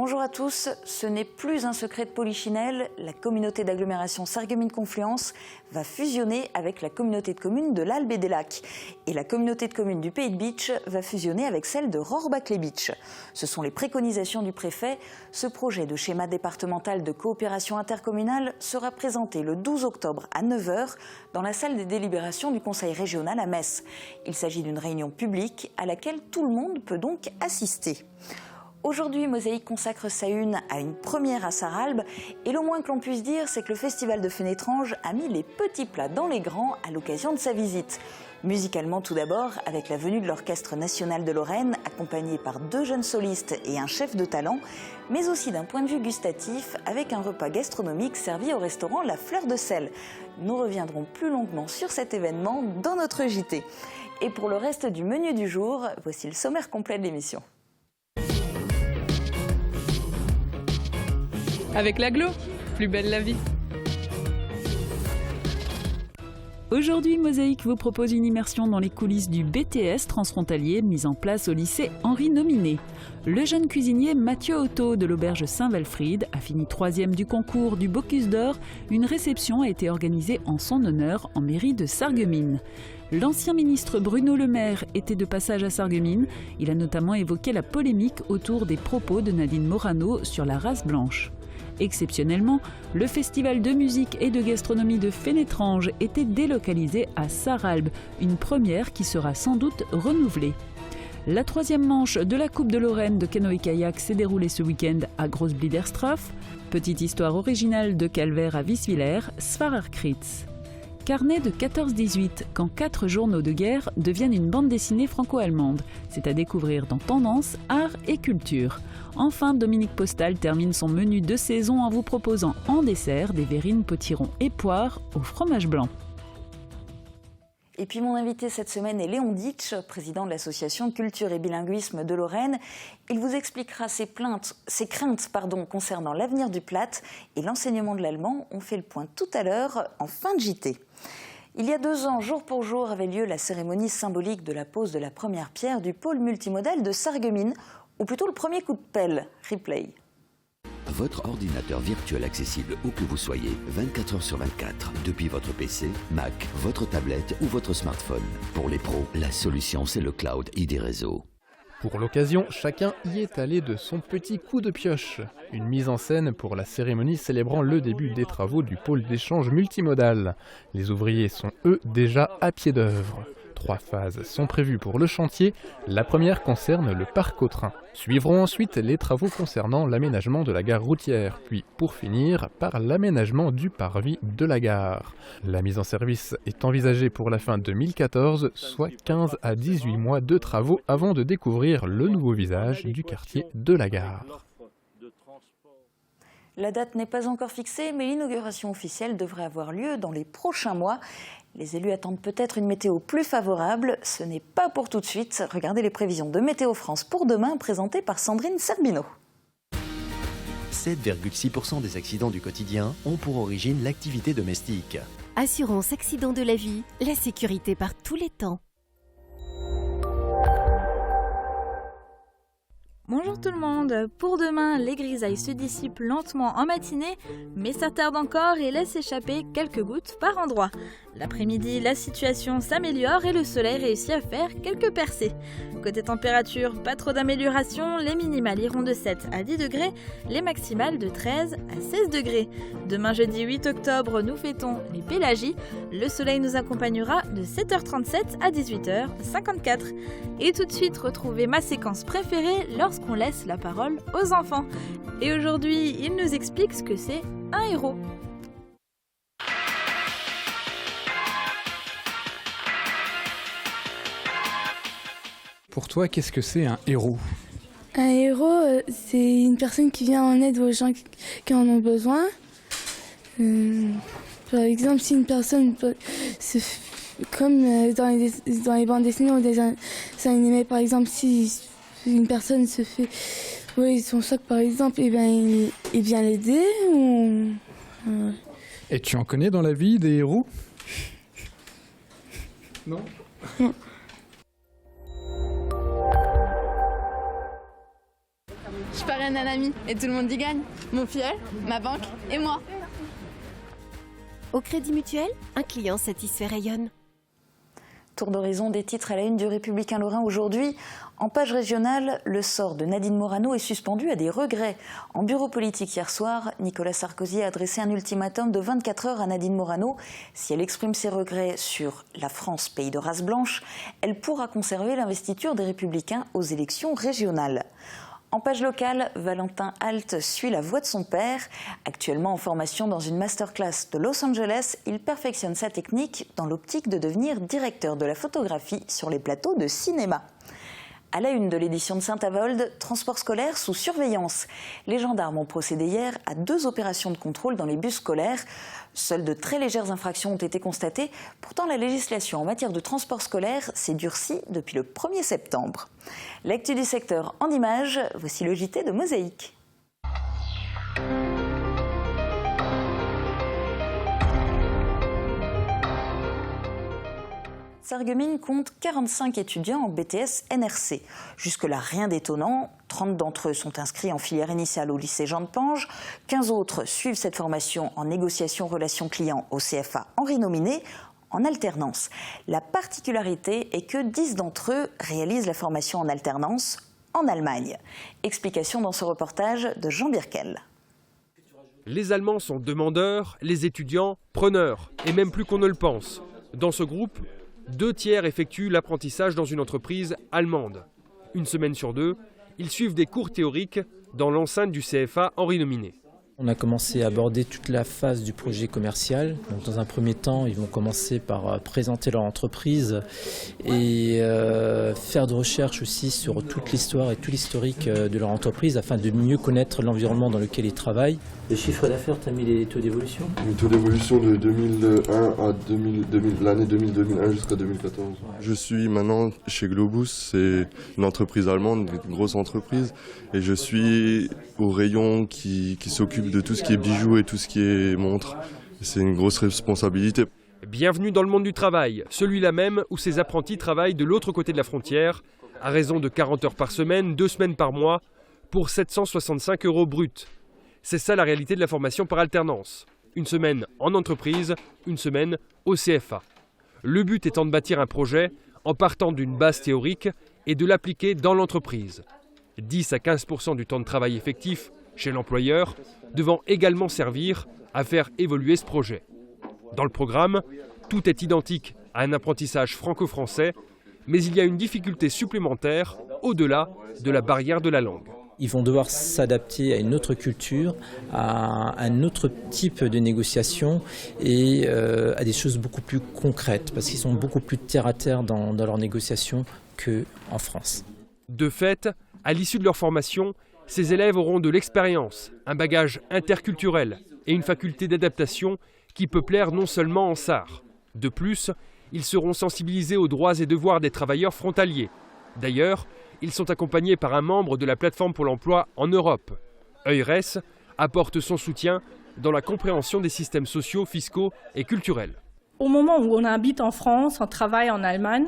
Bonjour à tous, ce n'est plus un secret de polichinelle, la communauté d'agglomération Sarreguemines-Confluence va fusionner avec la communauté de communes de l'Albe et des Lacs. Et la communauté de communes du Pays de Bitche va fusionner avec celle de Rohrbach-les-Bitches. Ce sont les préconisations du préfet. Ce projet de schéma départemental de coopération intercommunale sera présenté le 12 octobre à 9 h dans la salle des délibérations du Conseil régional à Metz. Il s'agit d'une réunion publique à laquelle tout le monde peut donc assister. Aujourd'hui, Mosaïque consacre sa une à une première à Sarralbe et le moins que l'on puisse dire, c'est que le Festival de Fénétrange a mis les petits plats dans les grands à l'occasion de sa visite. Musicalement tout d'abord, avec la venue de l'Orchestre national de Lorraine, accompagné par 2 jeunes solistes et un chef de talent, mais aussi d'un point de vue gustatif, avec un repas gastronomique servi au restaurant La Fleur de Sel. Nous reviendrons plus longuement sur cet événement dans notre JT. Et pour le reste du menu du jour, voici le sommaire complet de l'émission. Avec l'agglo, plus belle la vie. Aujourd'hui, Mosaïque vous propose une immersion dans les coulisses du BTS transfrontalier mis en place au lycée Henri Nominé. Le jeune cuisinier Mathieu Otto de l'auberge Saint-Walfried a fini 3e du concours du Bocuse d'Or. Une réception a été organisée en son honneur en mairie de Sarreguemines. L'ancien ministre Bruno Le Maire était de passage à Sarreguemines. Il a notamment évoqué la polémique autour des propos de Nadine Morano sur la race blanche. Exceptionnellement, le festival de musique et de gastronomie de Fénétrange était délocalisé à Sarralbe, une première qui sera sans doute renouvelée. La 3e manche de la Coupe de Lorraine de canoë-kayak s'est déroulée ce week-end à Großbliederstroff. Petite histoire originale de Calvaire à Wieswiller, Svararkritz. Carnet de 14-18, quand 4 journaux de guerre deviennent une bande dessinée franco-allemande. C'est à découvrir dans Tendance, Art et Culture. Enfin, Dominique Postal termine son menu de saison en vous proposant en dessert des verrines, potirons et poires au fromage blanc. Et puis mon invité cette semaine est Léon Ditsch, président de l'association Culture et Bilinguisme de Lorraine. Il vous expliquera ses craintes concernant l'avenir du Platt et l'enseignement de l'allemand. On fait le point tout à l'heure en fin de JT. Il y a 2 ans, jour pour jour, avait lieu la cérémonie symbolique de la pose de la première pierre du pôle multimodal de Sarreguemines, ou plutôt le premier coup de pelle, replay. Votre ordinateur virtuel accessible où que vous soyez, 24 h sur 24, depuis votre PC, Mac, votre tablette ou votre smartphone. Pour les pros, la solution c'est le cloud ID Réseau. Pour l'occasion, chacun y est allé de son petit coup de pioche. Une mise en scène pour la cérémonie célébrant le début des travaux du pôle d'échange multimodal. Les ouvriers sont eux déjà à pied d'œuvre. 3 phases sont prévues pour le chantier. La première concerne le parc aux trains. Suivront ensuite les travaux concernant l'aménagement de la gare routière, puis pour finir par l'aménagement du parvis de la gare. La mise en service est envisagée pour la fin 2014, soit 15 à 18 mois de travaux avant de découvrir le nouveau visage du quartier de la gare. La date n'est pas encore fixée, mais l'inauguration officielle devrait avoir lieu dans les prochains mois. Les élus attendent peut-être une météo plus favorable. Ce n'est pas pour tout de suite. Regardez les prévisions de Météo France pour demain, présentées par Sandrine Serbino. 7,6% des accidents du quotidien ont pour origine l'activité domestique. Assurance accident de la vie, la sécurité par tous les temps. Bonjour tout le monde, pour demain, les grisailles se dissipent lentement en matinée, mais ça tarde encore et laisse échapper quelques gouttes par endroits. L'après-midi, la situation s'améliore et le soleil réussit à faire quelques percées. Côté température, pas trop d'amélioration, les minimales iront de 7 à 10 degrés, les maximales de 13 à 16 degrés. Demain jeudi 8 octobre, nous fêtons les Pélagies. Le soleil nous accompagnera de 7h37 à 18h54. Et tout de suite, retrouvez ma séquence préférée lorsqu'on laisse la parole aux enfants. Et aujourd'hui, il nous explique ce que c'est un héros. Pour toi, qu'est-ce que c'est un héros ? Un héros, c'est une personne qui vient en aide aux gens qui en ont besoin. Par exemple, si une personne, comme dans les bandes dessinées ou des dessins animés, par exemple, si une personne se fait son choc, par exemple, et il vient l'aider. Et tu en connais dans la vie des héros ? Non ? Je parraine un ami et tout le monde y gagne. Mon filleul, ma banque et moi. Au Crédit Mutuel, un client satisfait rayonne. Tour d'horizon des titres à la une du Républicain Lorrain aujourd'hui. En page régionale, le sort de Nadine Morano est suspendu à des regrets. En bureau politique hier soir, Nicolas Sarkozy a adressé un ultimatum de 24 heures à Nadine Morano. Si elle exprime ses regrets sur la France, pays de race blanche, elle pourra conserver l'investiture des Républicains aux élections régionales. En page locale, Valentin Alt suit la voie de son père. Actuellement en formation dans une masterclass de Los Angeles, il perfectionne sa technique dans l'optique de devenir directeur de la photographie sur les plateaux de cinéma. À la une de l'édition de Saint-Avold, transport scolaire sous surveillance. Les gendarmes ont procédé hier à 2 opérations de contrôle dans les bus scolaires. Seules de très légères infractions ont été constatées. Pourtant, la législation en matière de transport scolaire s'est durcie depuis le 1er septembre. L'actu du secteur en images, voici le JT de Mosaïque. Sarreguemines compte 45 étudiants en BTS NRC. Jusque-là, rien d'étonnant. 30 d'entre eux sont inscrits en filière initiale au lycée Jean de Pange. 15 autres suivent cette formation en négociation relations clients au CFA Henri Nominé en alternance. La particularité est que 10 d'entre eux réalisent la formation en alternance en Allemagne. Explication dans ce reportage de Jean Birkel. Les Allemands sont demandeurs, les étudiants preneurs, et même plus qu'on ne le pense. Dans ce groupe, 2 tiers effectuent l'apprentissage dans une entreprise allemande. Une semaine sur 2, ils suivent des cours théoriques dans l'enceinte du CFA Henri Nominé. On a commencé à aborder toute la phase du projet commercial. Donc, dans un premier temps, ils vont commencer par présenter leur entreprise et faire de recherches aussi sur toute l'histoire et tout l'historique de leur entreprise afin de mieux connaître l'environnement dans lequel ils travaillent. Le chiffre d'affaires, tu as mis les taux d'évolution ? Les taux d'évolution de 2001 à l'année 2001 jusqu'à 2014. Je suis maintenant chez Globus, c'est une entreprise allemande, une grosse entreprise, et je suis au rayon qui s'occupe de tout ce qui est bijoux et tout ce qui est montres. C'est une grosse responsabilité. Bienvenue dans le monde du travail, celui-là même où ces apprentis travaillent de l'autre côté de la frontière, à raison de 40 heures par semaine, 2 semaines par mois, pour 765 € bruts. C'est ça la réalité de la formation par alternance. Une semaine en entreprise, une semaine au CFA. Le but étant de bâtir un projet en partant d'une base théorique et de l'appliquer dans l'entreprise. 10 à 15% du temps de travail effectif chez l'employeur devant également servir à faire évoluer ce projet. Dans le programme, tout est identique à un apprentissage franco-français, mais il y a une difficulté supplémentaire au-delà de la barrière de la langue. Ils vont devoir s'adapter à une autre culture, à un autre type de négociation et à des choses beaucoup plus concrètes, parce qu'ils sont beaucoup plus terre à terre dans leurs négociations qu'en France. De fait, à l'issue de leur formation, ces élèves auront de l'expérience, un bagage interculturel et une faculté d'adaptation qui peut plaire non seulement en SAR. De plus, ils seront sensibilisés aux droits et devoirs des travailleurs frontaliers. D'ailleurs, ils sont accompagnés par un membre de la plateforme pour l'emploi en Europe. EURES apporte son soutien dans la compréhension des systèmes sociaux, fiscaux et culturels. Au moment où on habite en France, on travaille en Allemagne,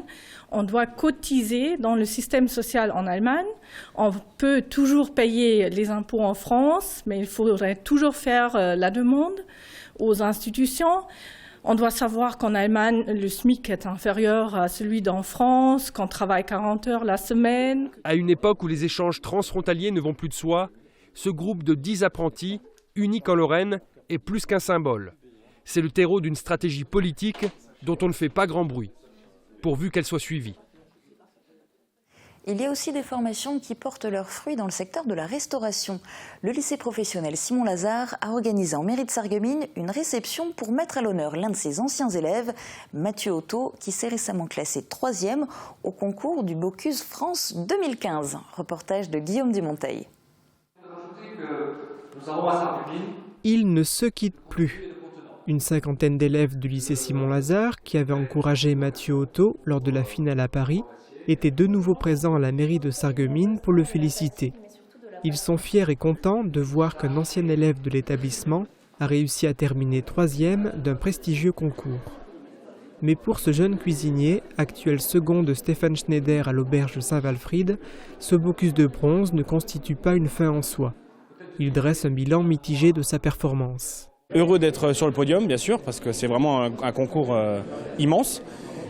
on doit cotiser dans le système social en Allemagne. On peut toujours payer les impôts en France, mais il faudrait toujours faire la demande aux institutions. On doit savoir qu'en Allemagne, le SMIC est inférieur à celui d'en France, qu'on travaille 40 heures la semaine. À une époque où les échanges transfrontaliers ne vont plus de soi, ce groupe de 10 apprentis, unique en Lorraine, est plus qu'un symbole. C'est le terreau d'une stratégie politique dont on ne fait pas grand bruit, pourvu qu'elle soit suivie. Il y a aussi des formations qui portent leurs fruits dans le secteur de la restauration. Le lycée professionnel Simon-Lazare a organisé en mairie de Sarreguemines une réception pour mettre à l'honneur l'un de ses anciens élèves, Mathieu Otto, qui s'est récemment classé 3e au concours du Bocuse France 2015. Reportage de Guillaume Dumonteil. Ils ne se quittent plus. Une cinquantaine d'élèves du lycée Simon-Lazare, qui avaient encouragé Mathieu Otto lors de la finale à Paris, étaient de nouveau présents à la mairie de Sarreguemines pour le féliciter. Ils sont fiers et contents de voir qu'un ancien élève de l'établissement a réussi à terminer 3e d'un prestigieux concours. Mais pour ce jeune cuisinier, actuel second de Stéphane Schneider à l'auberge Saint-Walfried, ce Bocuse de bronze ne constitue pas une fin en soi. Il dresse un bilan mitigé de sa performance. Heureux d'être sur le podium, bien sûr, parce que c'est vraiment un concours immense.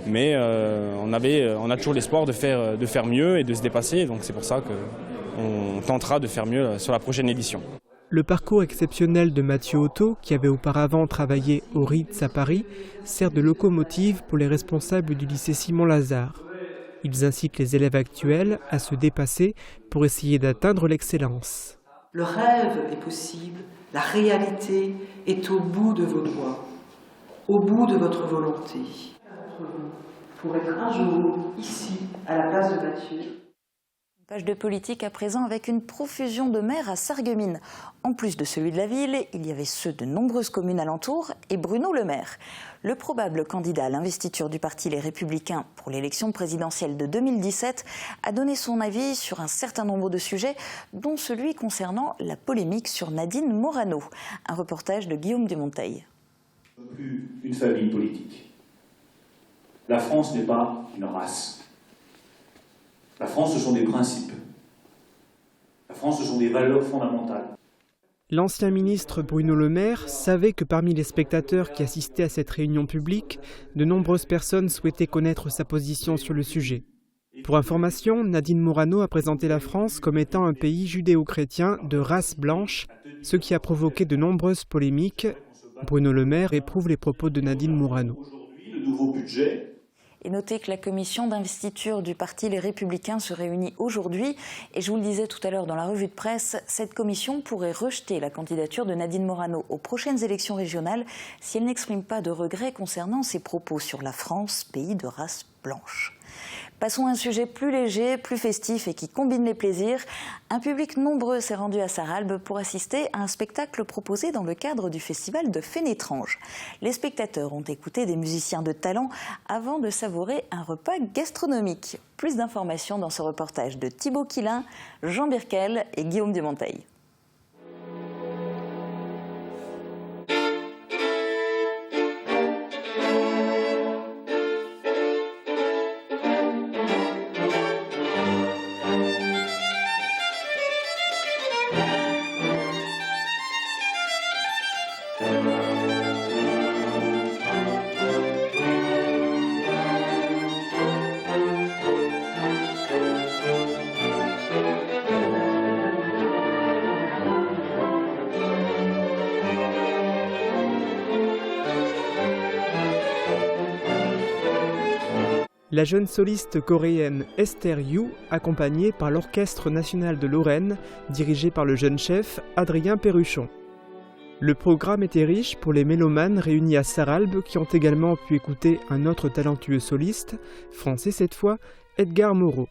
Mais on a toujours l'espoir de faire mieux et de se dépasser. Donc c'est pour ça qu'on tentera de faire mieux sur la prochaine édition. Le parcours exceptionnel de Mathieu Otto, qui avait auparavant travaillé au Ritz à Paris, sert de locomotive pour les responsables du lycée Simon-Lazare. Ils incitent les élèves actuels à se dépasser pour essayer d'atteindre l'excellence. Le rêve est possible, la réalité est au bout de vos doigts, au bout de votre volonté. Pour être un jour ici, à la place de Mathieu. Page de politique à présent avec une profusion de maires à Sarreguemines. En plus de celui de la ville, il y avait ceux de nombreuses communes alentours et Bruno Le Maire. Le probable candidat à l'investiture du parti Les Républicains pour l'élection présidentielle de 2017 a donné son avis sur un certain nombre de sujets, dont celui concernant la polémique sur Nadine Morano. Un reportage de Guillaume Dumonteil. Plus une famille politique. La France n'est pas une race. La France, ce sont des principes. La France, ce sont des valeurs fondamentales. L'ancien ministre Bruno Le Maire savait que parmi les spectateurs qui assistaient à cette réunion publique, de nombreuses personnes souhaitaient connaître sa position sur le sujet. Pour information, Nadine Morano a présenté la France comme étant un pays judéo-chrétien de race blanche, ce qui a provoqué de nombreuses polémiques. Bruno Le Maire éprouve les propos de Nadine Morano. Le nouveau budget. Et notez que la commission d'investiture du parti Les Républicains se réunit aujourd'hui. Et je vous le disais tout à l'heure dans la revue de presse, cette commission pourrait rejeter la candidature de Nadine Morano aux prochaines élections régionales si elle n'exprime pas de regrets concernant ses propos sur la France, pays de race blanche. Passons à un sujet plus léger, plus festif et qui combine les plaisirs. Un public nombreux s'est rendu à Sarralbe pour assister à un spectacle proposé dans le cadre du festival de Fénétrange. Les spectateurs ont écouté des musiciens de talent avant de savourer un repas gastronomique. Plus d'informations dans ce reportage de Thibaut Quillin, Jean Birkel et Guillaume Dumonteil. La jeune soliste coréenne Esther Yu, accompagnée par l'Orchestre national de Lorraine, dirigé par le jeune chef Adrien Perruchon. Le programme était riche pour les mélomanes réunis à Sarralbe qui ont également pu écouter un autre talentueux soliste, français cette fois, Edgar Moreau.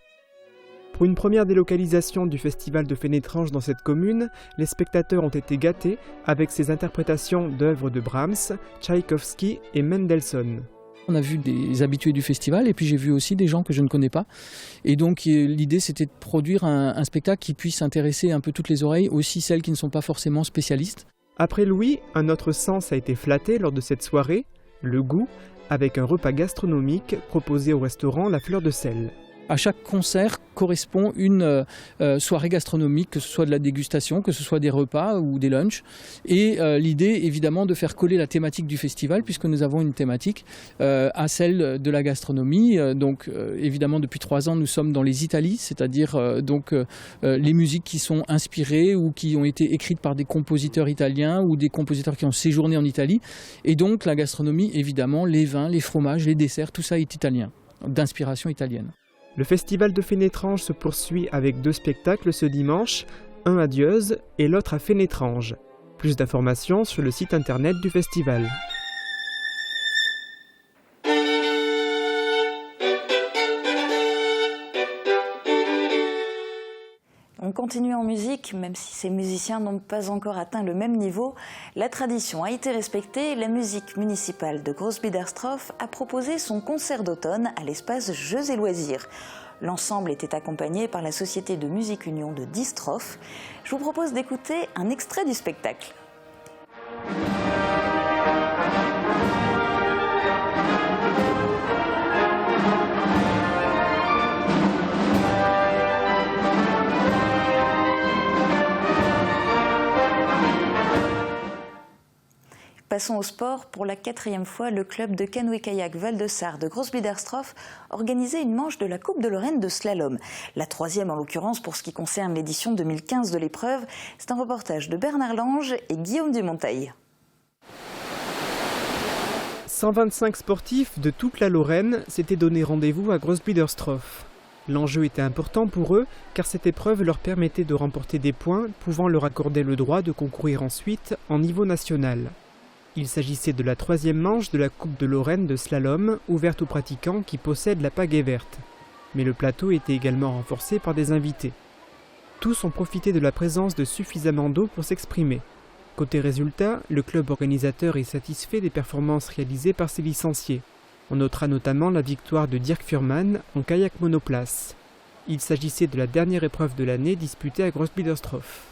Pour une première délocalisation du festival de Fénétrange dans cette commune, les spectateurs ont été gâtés avec ses interprétations d'œuvres de Brahms, Tchaïkovski et Mendelssohn. On a vu des habitués du festival et puis j'ai vu aussi des gens que je ne connais pas. Et donc l'idée c'était de produire un spectacle qui puisse intéresser un peu toutes les oreilles, aussi celles qui ne sont pas forcément spécialistes. Après Louis, un autre sens a été flatté lors de cette soirée, le goût, avec un repas gastronomique proposé au restaurant La Fleur de Sel. À chaque concert correspond une soirée gastronomique, que ce soit de la dégustation, que ce soit des repas ou des lunchs. Et l'idée, évidemment, de faire coller la thématique du festival, puisque nous avons une thématique, à celle de la gastronomie. Donc, évidemment, depuis 3 ans, nous sommes dans les Italies, c'est-à-dire les musiques qui sont inspirées ou qui ont été écrites par des compositeurs italiens ou des compositeurs qui ont séjourné en Italie. Et donc, la gastronomie, évidemment, les vins, les fromages, les desserts, tout ça est italien, d'inspiration italienne. Le festival de Fénétrange se poursuit avec 2 spectacles ce dimanche, un à Dieuze et l'autre à Fénétrange. Plus d'informations sur le site internet du festival. On continue en musique, même si ces musiciens n'ont pas encore atteint le même niveau. La tradition a été respectée. La musique municipale de Groß-Biederstroff a proposé son concert d'automne à l'espace Jeux et Loisirs. L'ensemble était accompagné par la Société de Musique Union de Diestroff. Je vous propose d'écouter un extrait du spectacle. Passons au sport. Pour la 4e fois, le club de canoë-kayak Val-de-Sarre de Grossbiederstroff organisait une manche de la Coupe de Lorraine de slalom. La 3e en l'occurrence pour ce qui concerne l'édition 2015 de l'épreuve. C'est un reportage de Bernard Lange et Guillaume Dumonteil. 125 sportifs de toute la Lorraine s'étaient donné rendez-vous à Grossbiederstroff. L'enjeu était important pour eux car cette épreuve leur permettait de remporter des points pouvant leur accorder le droit de concourir ensuite en niveau national. Il s'agissait de la 3e manche de la Coupe de Lorraine de slalom ouverte aux pratiquants qui possèdent la pagaie verte. Mais le plateau était également renforcé par des invités. Tous ont profité de la présence de suffisamment d'eau pour s'exprimer. Côté résultat, le club organisateur est satisfait des performances réalisées par ses licenciés. On notera notamment la victoire de Dirk Furman en kayak monoplace. Il s'agissait de la dernière épreuve de l'année disputée à Grossbiederstroff.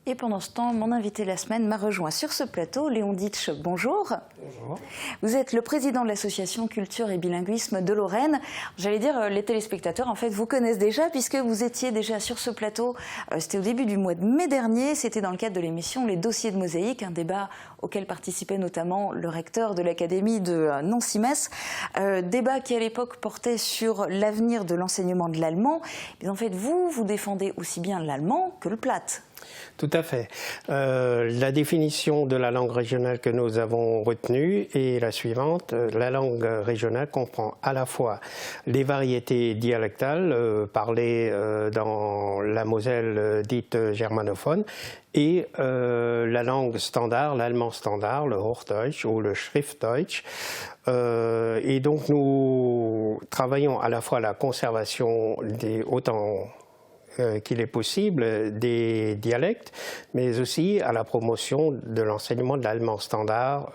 Et pendant ce temps, mon invité la semaine m'a rejoint sur ce plateau, Léon Ditsch, bonjour. Bonjour. Vous êtes le président de l'association Culture et Bilinguisme de Lorraine. J'allais dire, les téléspectateurs, en fait, vous connaissent déjà puisque vous étiez déjà sur ce plateau. C'était au début du mois de mai dernier. C'était dans le cadre de l'émission Les Dossiers de Mosaïque, un débat auquel participait notamment le recteur de l'Académie de Nancy-Metz. Débat qui, à l'époque, portait sur l'avenir de l'enseignement de l'allemand. Mais en fait, vous défendez aussi bien l'allemand que le plate. Tout à fait. La définition de la langue régionale que nous avons retenue est la suivante. La langue régionale comprend à la fois les variétés dialectales parlées dans la Moselle dite germanophone et la langue standard, l'allemand standard, le Hochdeutsch ou le Schriftdeutsch. Et donc nous travaillons à la fois à la conservation autant qu'il est possible des dialectes, mais aussi à la promotion de l'enseignement de l'allemand standard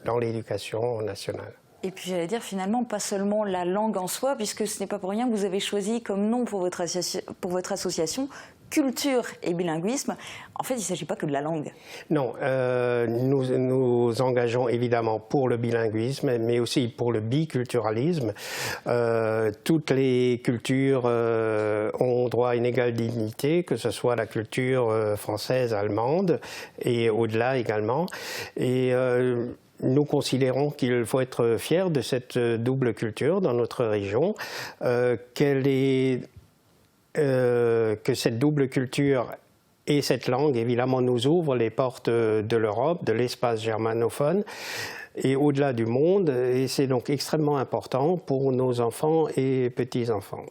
dans l'éducation nationale. Et puis j'allais dire finalement pas seulement la langue en soi, puisque ce n'est pas pour rien que vous avez choisi comme nom pour votre association Culture et Bilinguisme. En fait, il ne s'agit pas que de la langue. Non, nous engageons évidemment pour le bilinguisme, mais aussi pour le biculturalisme. Toutes les cultures ont droit à une égale dignité, que ce soit la culture française, allemande, et au-delà également. Et nous considérons qu'il faut être fier de cette double culture dans notre région, que cette double culture et cette langue, évidemment, nous ouvrent les portes de l'Europe, de l'espace germanophone et au-delà du monde. Et c'est donc extrêmement important pour nos enfants et petits-enfants.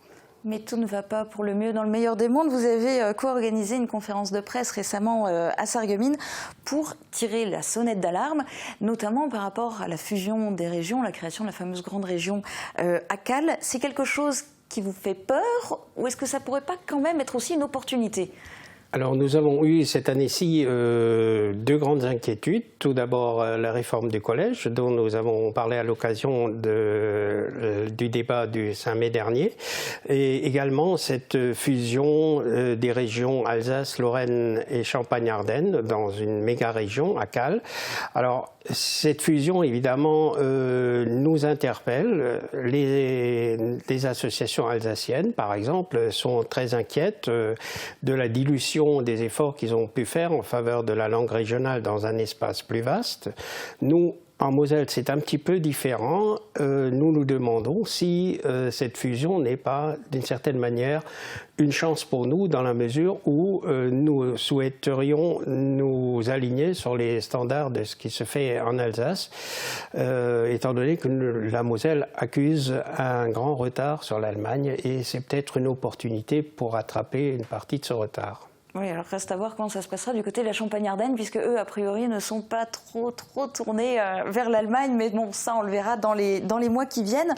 Mais tout ne va pas pour le mieux dans le meilleur des mondes. Vous avez co-organisé une conférence de presse récemment à Sarreguemines pour tirer la sonnette d'alarme, notamment par rapport à la fusion des régions, la création de la fameuse grande région à Cal. C'est quelque chose qui vous fait peur ou est-ce que ça pourrait pas quand même être aussi une opportunité ? Alors nous avons eu cette année-ci deux grandes inquiétudes. Tout d'abord la réforme du collège dont nous avons parlé à l'occasion du débat du 5 mai dernier et également cette fusion des régions Alsace, Lorraine et Champagne-Ardenne dans une méga-région à Cal. Alors cette fusion évidemment nous interpelle. Les associations alsaciennes par exemple sont très inquiètes de la dilution des efforts qu'ils ont pu faire en faveur de la langue régionale dans un espace plus vaste. Nous, en Moselle, c'est un petit peu différent. Nous nous demandons si cette fusion n'est pas, d'une certaine manière, une chance pour nous dans la mesure où nous souhaiterions nous aligner sur les standards de ce qui se fait en Alsace, étant donné que la Moselle accuse un grand retard sur l'Allemagne et c'est peut-être une opportunité pour rattraper une partie de ce retard. Oui, alors reste à voir comment ça se passera du côté de la Champagne-Ardenne, puisque eux, a priori, ne sont pas trop tournés vers l'Allemagne, mais bon, ça, on le verra dans les mois qui viennent.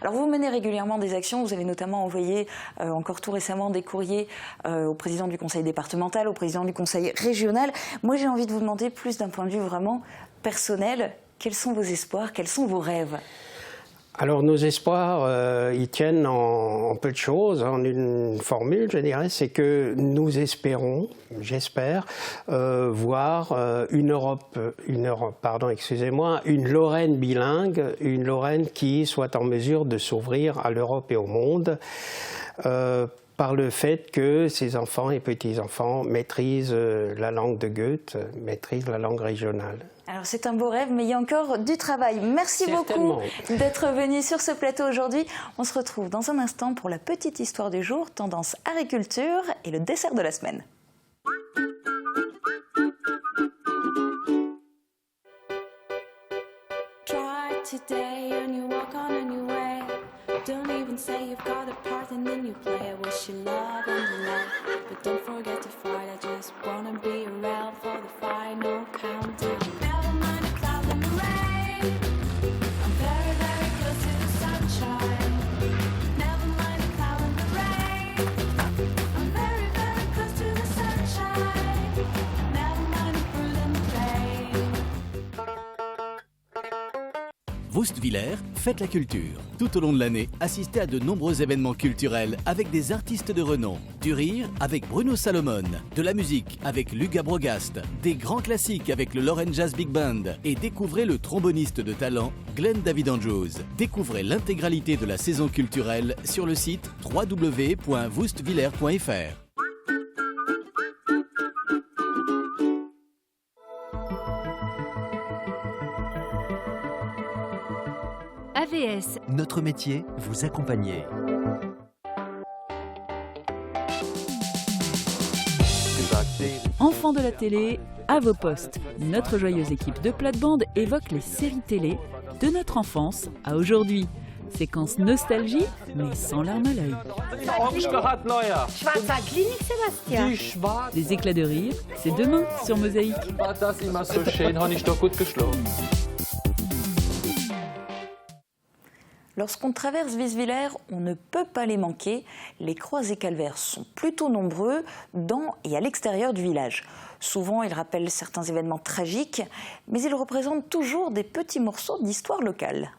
Alors, vous menez régulièrement des actions, vous avez notamment envoyé, encore tout récemment, des courriers au président du conseil départemental, au président du conseil régional. Moi, j'ai envie de vous demander, plus d'un point de vue vraiment personnel, quels sont vos espoirs, quels sont vos rêves ? Alors nos espoirs, ils tiennent en peu de choses, en une formule, je dirais, c'est que nous espérons, j'espère, voir une Lorraine bilingue, une Lorraine qui soit en mesure de s'ouvrir à l'Europe et au monde. par le fait que ces enfants et petits-enfants maîtrisent la langue de Goethe, maîtrisent la langue régionale. Alors c'est un beau rêve, mais il y a encore du travail. Merci beaucoup d'être venu sur ce plateau aujourd'hui. On se retrouve dans un instant pour la petite histoire du jour, tendance agriculture et le dessert de la semaine. Today and you walk on a new way. Don't even say you've got a part and then you play. I wish you love and you love, but don't forget to fight. I just wanna be around for the final countdown. Never mind the cloud and the rain. I'm very, very close to the sunshine. Never mind the cloud and the rain. I'm very, very close to the sunshine. Never mind the fruit and the pain. Wüstvillers, faites la culture. Tout au long de l'année, assistez à de nombreux événements culturels avec des artistes de renom. Du rire avec Bruno Salomon, de la musique avec Luga Brogast, des grands classiques avec le Lorraine Jazz Big Band et découvrez le tromboniste de talent Glenn David Andrews. Découvrez l'intégralité de la saison culturelle sur le site www.wüstvillers.fr. AVS. Notre métier, vous accompagner. Enfants de la télé, à vos postes. Notre joyeuse équipe de plate-bande évoque les séries télé de notre enfance à aujourd'hui. Séquence nostalgie, mais sans larmes à l'œil. Des éclats de rire, c'est demain sur Mosaïque. Lorsqu'on traverse Wüstvillers, on ne peut pas les manquer. Les croix et calvaires sont plutôt nombreux dans et à l'extérieur du village. Souvent, ils rappellent certains événements tragiques, mais ils représentent toujours des petits morceaux d'histoire locale.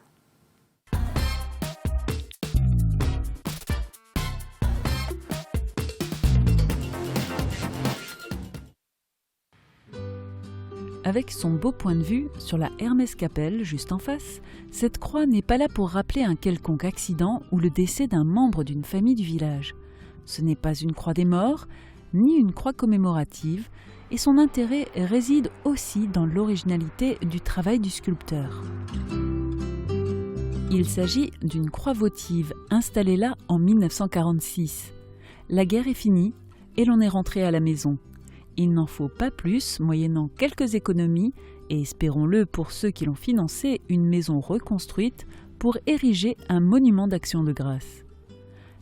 Avec son beau point de vue sur la Hermeskapelle, juste en face, cette croix n'est pas là pour rappeler un quelconque accident ou le décès d'un membre d'une famille du village. Ce n'est pas une croix des morts, ni une croix commémorative, et son intérêt réside aussi dans l'originalité du travail du sculpteur. Il s'agit d'une croix votive installée là en 1946. La guerre est finie et l'on est rentré à la maison. Il n'en faut pas plus, moyennant quelques économies, et espérons-le pour ceux qui l'ont financé, une maison reconstruite pour ériger un monument d'action de grâce.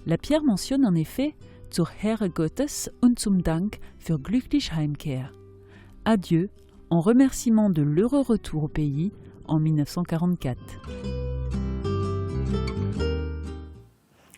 La pierre mentionne en effet « Zur Ehre Gottes und zum Dank für glückliche Heimkehr » « Adieu, en remerciement de l'heureux retour au pays en 1944 ».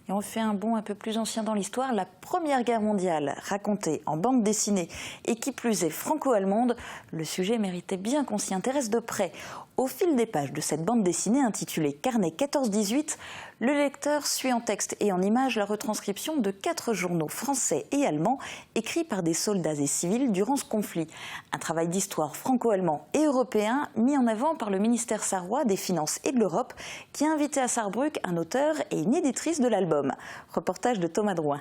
Et on fait un bond un peu plus ancien dans l'histoire, la Première Guerre mondiale, racontée en bande dessinée et qui plus est franco-allemande, le sujet méritait bien qu'on s'y intéresse de près. Au fil des pages de cette bande dessinée intitulée Carnet 14-18, le lecteur suit en texte et en images la retranscription de 4 journaux français et allemands écrits par des soldats et civils durant ce conflit. Un travail d'histoire franco-allemand et européen mis en avant par le ministère sarrois des Finances et de l'Europe qui a invité à Sarrebruck un auteur et une éditrice de l'album. Reportage de Thomas Drouin.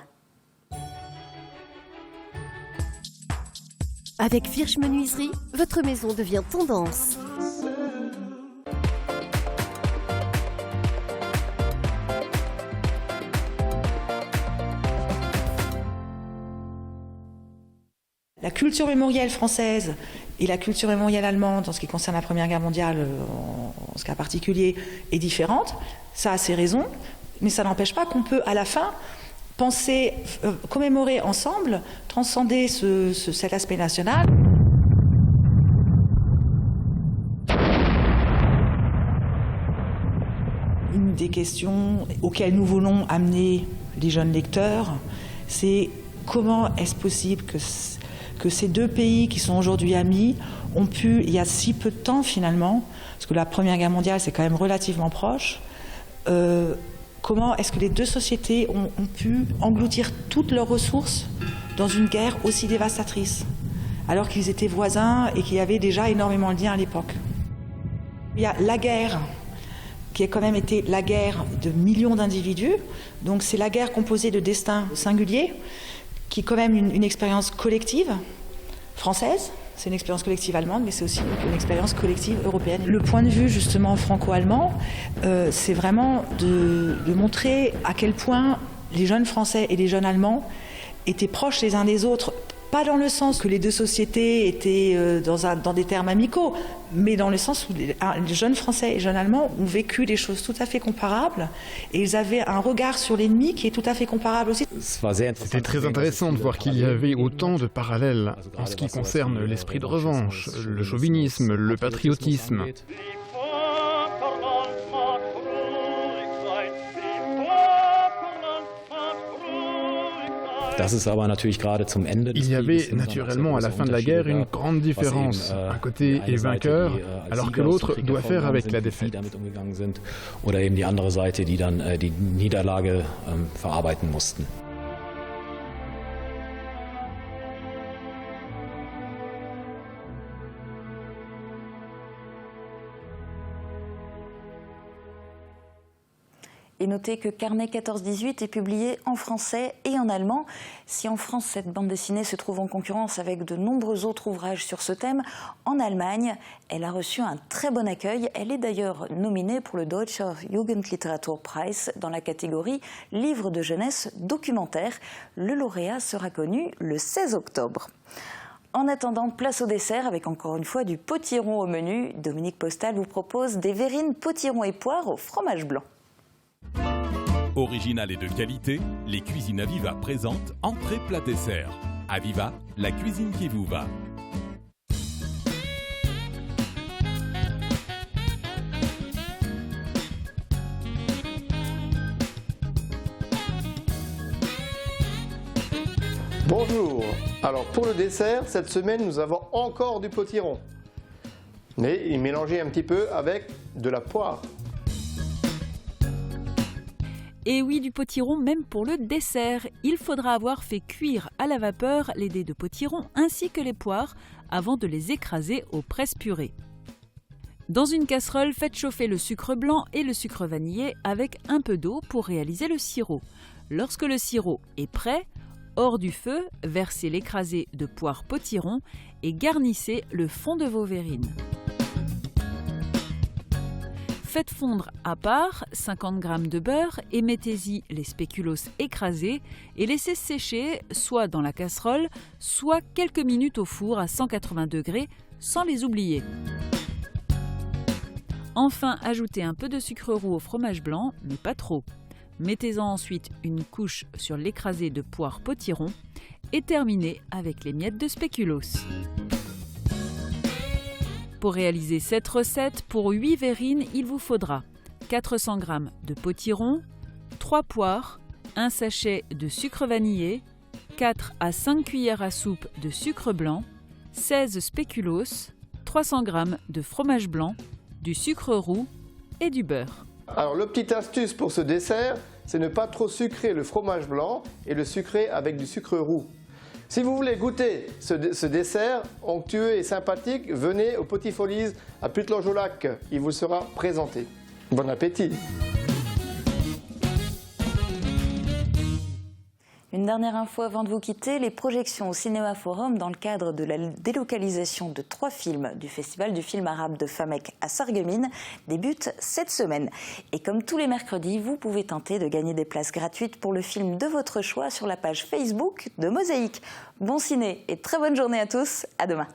Avec Virch Menuiserie, votre maison devient tendance. La culture mémorielle française et la culture mémorielle allemande, en ce qui concerne la Première Guerre mondiale, en ce cas particulier, est différente. Ça a ses raisons, mais ça n'empêche pas qu'on peut, à la fin, penser, commémorer ensemble, transcender cet aspect national. Une des questions auxquelles nous voulons amener les jeunes lecteurs, c'est comment est-ce possible que ces deux pays qui sont aujourd'hui amis ont pu, il y a si peu de temps finalement, parce que la Première Guerre mondiale c'est quand même relativement proche, comment est-ce que les deux sociétés ont pu engloutir toutes leurs ressources dans une guerre aussi dévastatrice, alors qu'ils étaient voisins et qu'il y avait déjà énormément de liens à l'époque. Il y a la guerre qui a quand même été la guerre de millions d'individus. Donc c'est la guerre composée de destins singuliers, qui est quand même une expérience collective française. C'est une expérience collective allemande, mais c'est aussi une expérience collective européenne. Le point de vue justement franco-allemand, c'est vraiment de montrer à quel point les jeunes Français et les jeunes Allemands étaient proches les uns des autres, pas dans le sens que les deux sociétés étaient dans des termes amicaux, mais dans le sens où les jeunes Français et les jeunes Allemands ont vécu des choses tout à fait comparables et ils avaient un regard sur l'ennemi qui est tout à fait comparable aussi. C'était très intéressant de voir qu'il y avait autant de parallèles en ce qui concerne l'esprit de revanche, le chauvinisme, le patriotisme. Il y avait naturellement à la fin de la guerre une grande différence. Un côté est vainqueur, alors que l'autre doit faire avec la défaite. Oder eben die andere Seite, die dann die Niederlage verarbeiten mussten. Et notez que Carnet 14-18 est publié en français et en allemand. Si en France, cette bande dessinée se trouve en concurrence avec de nombreux autres ouvrages sur ce thème, en Allemagne, elle a reçu un très bon accueil. Elle est d'ailleurs nominée pour le Deutscher Jugendliteraturpreis dans la catégorie Livre de jeunesse documentaire. Le lauréat sera connu le 16 octobre. En attendant, place au dessert avec encore une fois du potiron au menu. Dominique Postal vous propose des verrines potiron et poire au fromage blanc. Original et de qualité, les cuisines Aviva présentent entrée plat dessert. Aviva, la cuisine qui vous va. Bonjour. Alors pour le dessert, cette semaine nous avons encore du potiron. Mais il est mélangé un petit peu avec de la poire. Et oui, du potiron même pour le dessert. Il faudra avoir fait cuire à la vapeur les dés de potiron ainsi que les poires avant de les écraser au presse-purée. Dans une casserole, faites chauffer le sucre blanc et le sucre vanillé avec un peu d'eau pour réaliser le sirop. Lorsque le sirop est prêt, hors du feu, versez l'écrasé de poire potiron et garnissez le fond de vos verrines. Faites fondre à part 50 g de beurre et mettez-y les spéculoos écrasés et laissez sécher soit dans la casserole, soit quelques minutes au four à 180 degrés sans les oublier. Enfin, ajoutez un peu de sucre roux au fromage blanc, mais pas trop. Mettez-en ensuite une couche sur l'écrasé de poire potiron et terminez avec les miettes de spéculoos. Pour réaliser cette recette, pour 8 verrines, il vous faudra 400 g de potiron, 3 poires, un sachet de sucre vanillé, 4 à 5 cuillères à soupe de sucre blanc, 16 spéculoos, 300 g de fromage blanc, du sucre roux et du beurre. Alors le petite astuce pour ce dessert, c'est ne pas trop sucrer le fromage blanc et le sucrer avec du sucre roux. Si vous voulez goûter ce dessert onctueux et sympathique, venez au Petit Folies à Puttelange-au-Lac. Il vous sera présenté. Bon appétit! Une dernière info avant de vous quitter, les projections au Cinéma Forum dans le cadre de la délocalisation de 3 films du Festival du film arabe de Famek à Sarreguemines débutent cette semaine. Et comme tous les mercredis, vous pouvez tenter de gagner des places gratuites pour le film de votre choix sur la page Facebook de Mosaïque. Bon ciné et très bonne journée à tous, à demain.